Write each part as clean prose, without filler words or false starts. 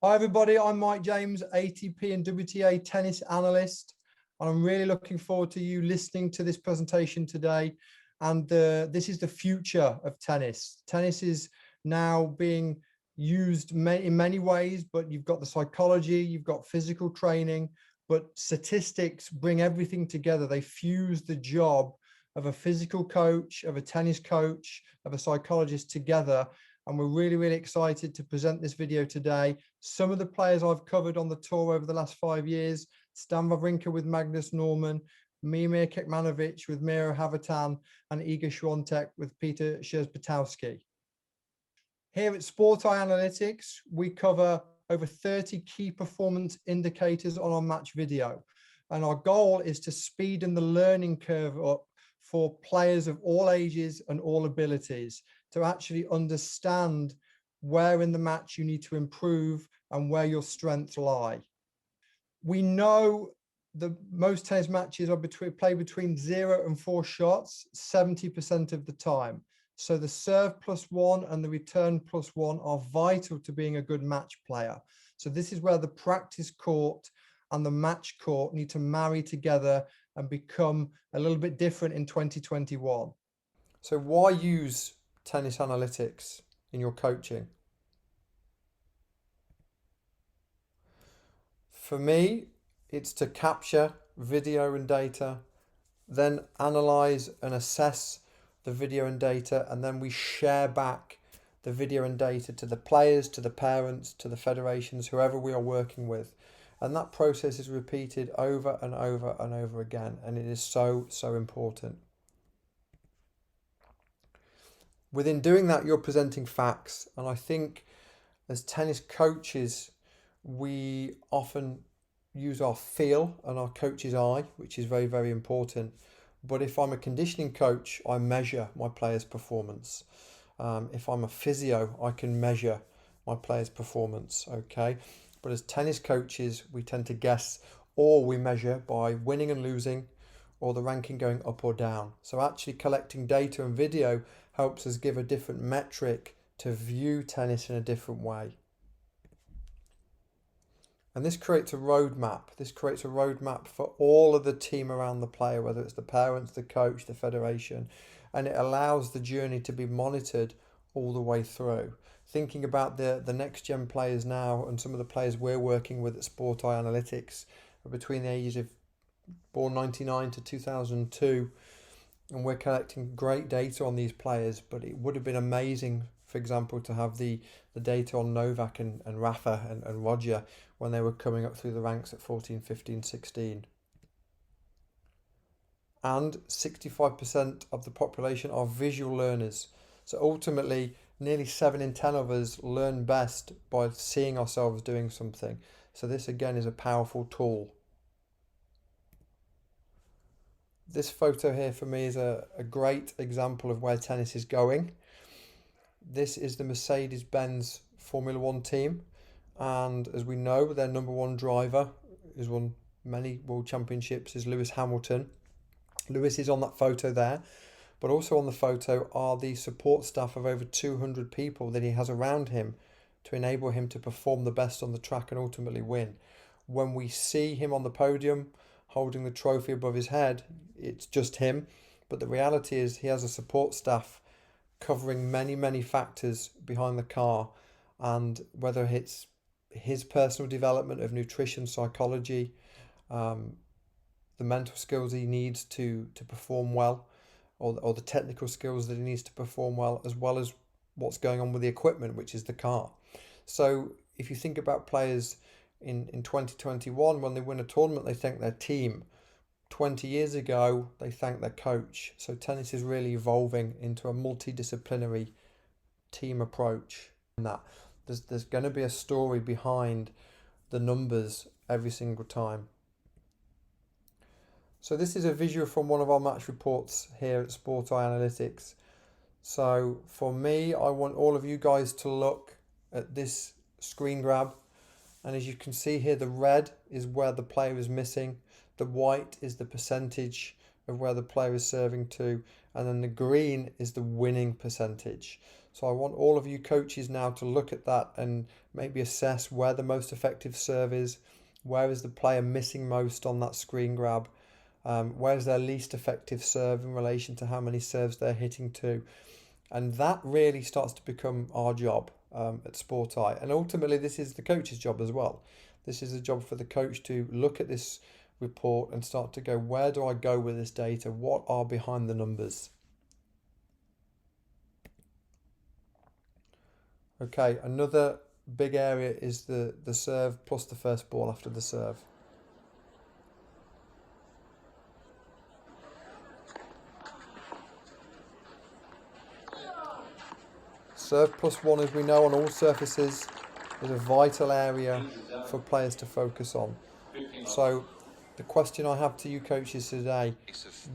Hi everybody, I'm Mike James, ATP and WTA tennis analyst, and I'm really looking forward to you listening to this presentation today. And this is the future of tennis. Tennis is now being used in many ways, but you've got the psychology, you've got physical training, but statistics bring everything together. They fuse the job of a physical coach, of a tennis coach, of a psychologist together. And we're really, really excited to present this video today. Some of the players I've covered on the tour over the last 5 years: Stan Wawrinka with Magnus Norman, Mimir Kekmanovic with Miro Havatan, and Iga Swiatek with Peter Szczerbetowski. Here at Sport III Analytics, we cover over 30 key performance indicators on our match video. And our goal is to speeden the learning curve up for players of all ages and all abilities, to actually understand where in the match you need to improve and where your strengths lie. We know the most tennis matches are played between 0 and 4 shots 70% of the time. So the serve +1 and the return +1 are vital to being a good match player. So this is where the practice court and the match court need to marry together and become a little bit different in 2021. So why use tennis analytics in your coaching? For me, it's to capture video and data, then analyze and assess the video and data, and then we share back the video and data to the players, to the parents, to the federations, whoever we are working with. And that process is repeated over and over and over again, and it is so, so important. Within doing that, you're presenting facts, and I think as tennis coaches, we often use our feel and our coach's eye, which is very, very important. But if I'm a conditioning coach, I measure my players' performance. If I'm a physio, I can measure my players' performance, okay? But as tennis coaches, we tend to guess, or we measure by winning and losing, or the ranking going up or down. So actually collecting data and video helps us give a different metric to view tennis in a different way. And this creates a roadmap. This creates a roadmap for all of the team around the player, whether it's the parents, the coach, the federation, and it allows the journey to be monitored all the way through. Thinking about the next gen players now, and some of the players we're working with at Sport III Analytics are between the ages of born 99 to 2002, and we're collecting great data on these players. But it would have been amazing, for example, to have the data on Novak and Rafa and Roger when they were coming up through the ranks at 14, 15, 16. And 65% of the population are visual learners. So ultimately, nearly 7 in 10 of us learn best by seeing ourselves doing something. So this again is a powerful tool. This photo here for me is a great example of where tennis is going. This is the Mercedes-Benz Formula One team, and as we know, their number one driver, who's won many world championships, is Lewis Hamilton. Lewis is on that photo there, but also on the photo are the support staff of over 200 people that he has around him to enable him to perform the best on the track and ultimately win. When we see him on the podium holding the trophy above his head, it's just him, but the reality is he has a support staff covering many, many factors behind the car, and whether it's his personal development of nutrition, psychology, the mental skills he needs to perform well, or the technical skills that he needs to perform well as what's going on with the equipment, which is the car. So if you think about players in 2021, when they win a tournament, they thank their team. 20 years ago, they thank their coach. So tennis is really evolving into a multidisciplinary team approach. And that there's going to be a story behind the numbers every single time. So this is a visual from one of our match reports here at Sport III Analytics. So for me, I want all of you guys to look at this screen grab. And as you can see here, the red is where the player is missing. The white is the percentage of where the player is serving to. And then the green is the winning percentage. So I want all of you coaches now to look at that and maybe assess where the most effective serve is, where is the player missing most on that screen grab, where's their least effective serve in relation to how many serves they're hitting to. And that really starts to become our job at Sport I. And ultimately, this is the coach's job as well. This is a job for the coach to look at this report and start to go, where do I go with this data? What are behind the numbers? Okay, another big area is the serve plus the first ball after the serve. Serve plus one, as we know, on all surfaces is a vital area for players to focus on. So the question I have to you coaches today,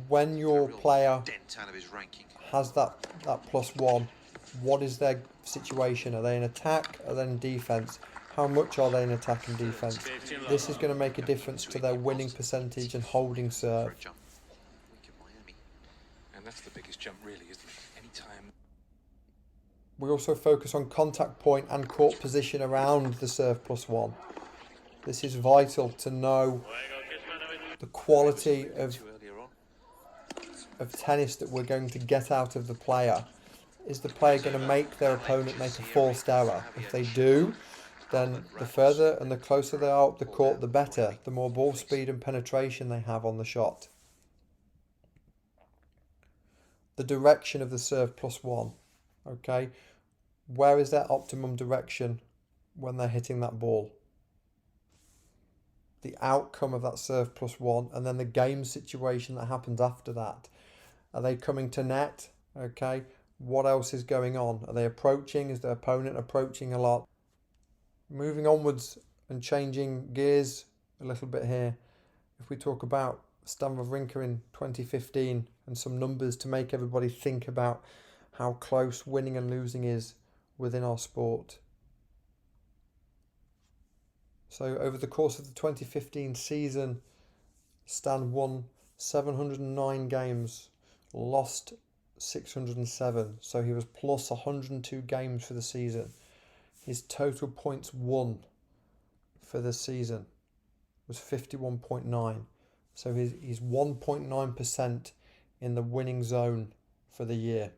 when your player has that plus one, what is their situation? Are they in attack? Are they in defence? How much are they in attack and defence? This is going to make a difference to their winning percentage and holding serve. And that's the biggest jump really, isn't it? Anytime. We also focus on contact point and court position around the serve plus one. This is vital to know the quality of tennis that we're going to get out of the player. Is the player going to make their opponent make a forced error? If they do, then the further and the closer they are up the court, the better. The more ball speed and penetration they have on the shot. The direction of the serve plus one. Okay, where is their optimum direction when they're hitting that ball? The outcome of that serve plus one, and then the game situation that happens after that. Are they coming to net? Okay, what else is going on? Are they approaching? Is their opponent approaching a lot? Moving onwards and changing gears a little bit here. If we talk about Stan Wawrinka in 2015 and some numbers to make everybody think about how close winning and losing is within our sport. So over the course of the 2015 season, Stan won 709 games, lost 607. So he was plus 102 games for the season. His total points won for the season was 51.9. So he's 1.9% in the winning zone for the year.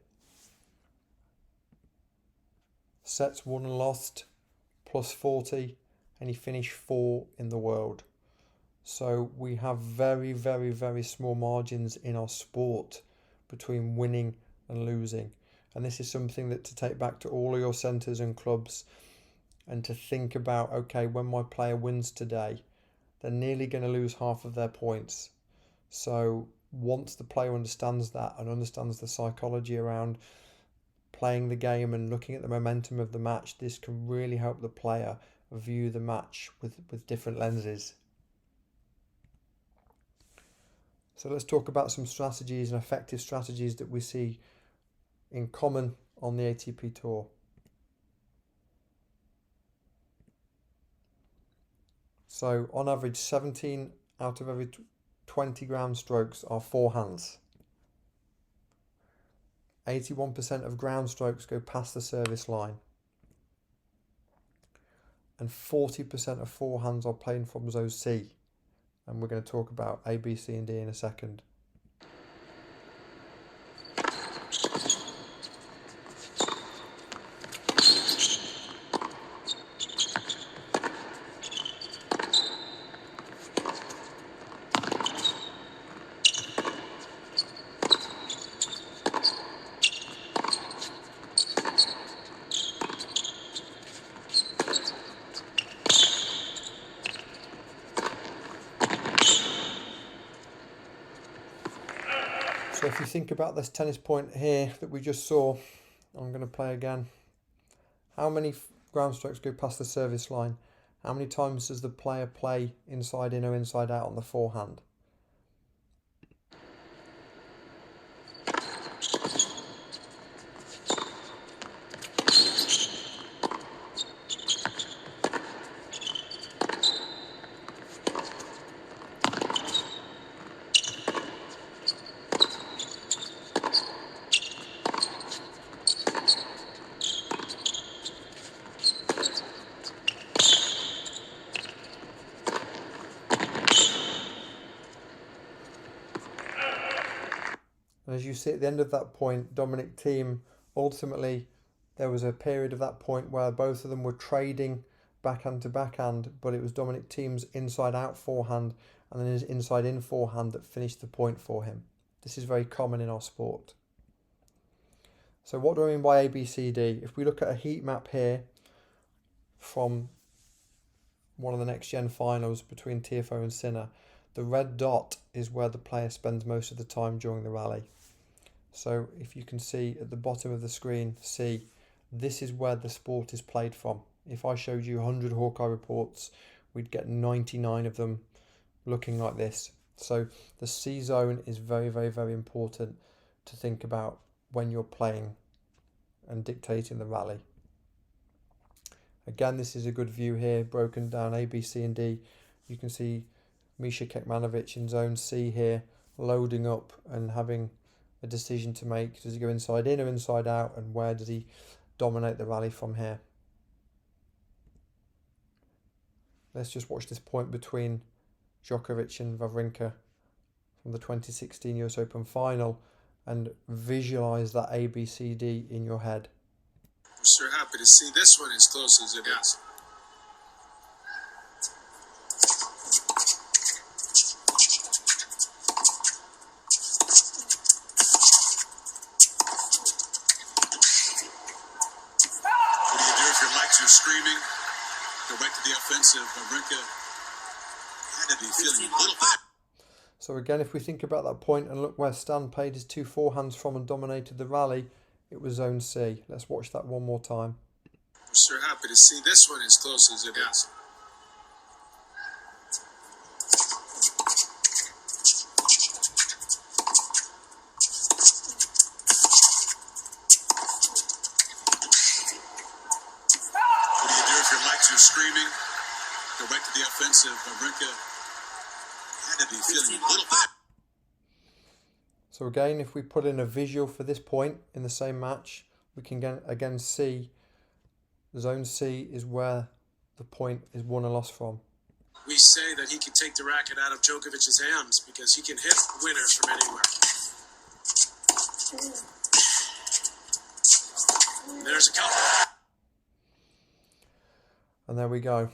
Sets won and lost, plus 40, and he finished 4 in the world. So we have very, very, very small margins in our sport between winning and losing. And this is something that to take back to all of your centres and clubs and to think about, okay, when my player wins today, they're nearly going to lose half of their points. So once the player understands that and understands the psychology around playing the game and looking at the momentum of the match, this can really help the player view the match with different lenses. So let's talk about some strategies and effective strategies that we see in common on the ATP Tour. So on average, 17 out of every 20 ground strokes are forehands. 81% of ground strokes go past the service line. And 40% of forehands are playing from zone C. And we're going to talk about A, B, C and D in a second. So if you think about this tennis point here that we just saw, I'm going to play again. How many ground strokes go past the service line? How many times does the player play inside in or inside out on the forehand? And as you see at the end of that point, Dominic Thiem, ultimately, there was a period of that point where both of them were trading backhand to backhand, but it was Dominic Thiem's inside-out forehand and then his inside-in forehand that finished the point for him. This is very common in our sport. So what do I mean by ABCD? If we look at a heat map here from one of the next gen finals between Tiafoe and Sinner, the red dot is where the player spends most of the time during the rally. So if you can see at the bottom of the screen, see, this is where the sport is played from. If I showed you 100 Hawkeye reports, we'd get 99 of them looking like this. So the C zone is very, very, very important to think about when you're playing and dictating the rally. Again, this is a good view here, broken down A, B, C and D. You can see Misha Kekmanovic in zone C here, loading up and having a decision to make. Does he go inside in or inside out, and where does he dominate the rally from here? Let's just watch this point between Djokovic and Wawrinka from the 2016 US Open final and visualize that ABCD in your head. I'm sure happy to see this one as close as it is. What do you do if your legs are screaming? Go back to the offensive. Wawrinka had to be feeling a little bit. So again, if we think about that point and look where Stan played his two forehands from and dominated the rally, it was zone C. Let's watch that one more time. I'm sure happy to see this one as close as it is. What do you do if your legs are screaming? Go back to the offensive. Wawrinka had to be feeling a little bit. So again, if we put in a visual for this point in the same match, we can again see zone C is where the point is won or lost from. We say that he can take the racket out of Djokovic's hands because he can hit winners from anywhere. There's a couple. And there we go.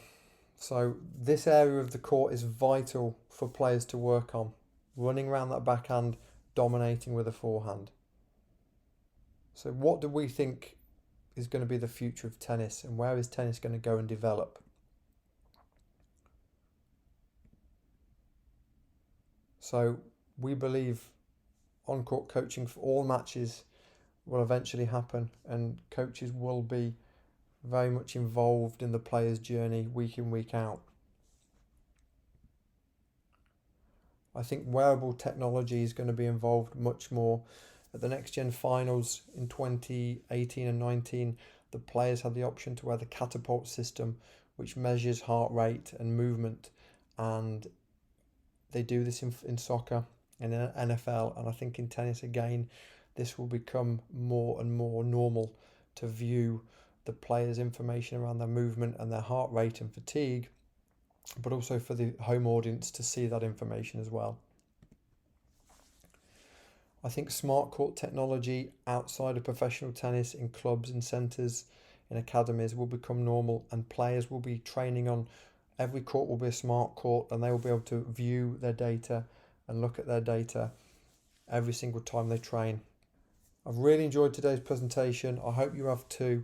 So this area of the court is vital for players to work on. Running around that backhand, dominating with a forehand. So what do we think is going to be the future of tennis, and where is tennis going to go and develop? So we believe on-court coaching for all matches will eventually happen, and coaches will be very much involved in the player's journey week in, week out. I think wearable technology is going to be involved much more. At the Next Gen Finals in 2018 and 19, the players had the option to wear the catapult system, which measures heart rate and movement, and they do this in soccer and in NFL, and I think in tennis again, this will become more and more normal to view the players' information around their movement and their heart rate and fatigue, but also for the home audience to see that information as well. I think smart court technology outside of professional tennis in clubs and centres, in academies, will become normal, and players will be training on, every court will be a smart court, and they will be able to view their data and look at their data every single time they train. I've really enjoyed today's presentation. I hope you have too.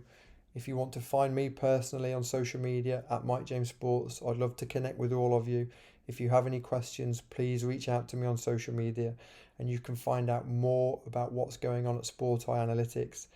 If you want to find me personally on social media at Mike James Sports, I'd love to connect with all of you. If you have any questions, please reach out to me on social media, and you can find out more about what's going on at Sport III Analytics